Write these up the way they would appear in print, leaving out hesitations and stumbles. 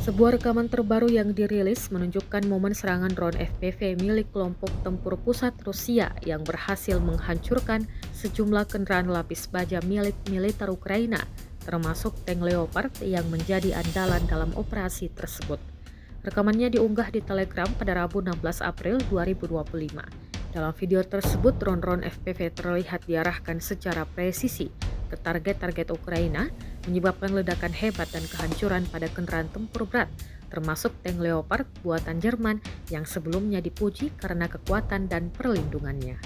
Sebuah rekaman terbaru yang dirilis menunjukkan momen serangan drone FPV milik kelompok tempur pusat Rusia yang berhasil menghancurkan sejumlah kendaraan lapis baja milik militer Ukraina, termasuk tank Leopard yang menjadi andalan dalam operasi tersebut. Rekamannya diunggah di Telegram pada Rabu 16 April 2025. Dalam video tersebut, drone-drone FPV terlihat diarahkan secara presisi ke target-target Ukraina, menyebabkan ledakan hebat dan kehancuran pada kendaraan tempur berat, termasuk tank Leopard buatan Jerman yang sebelumnya dipuji karena kekuatan dan perlindungannya.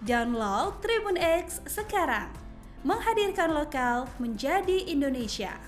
Download Tribun X sekarang, menghadirkan lokal menjadi Indonesia.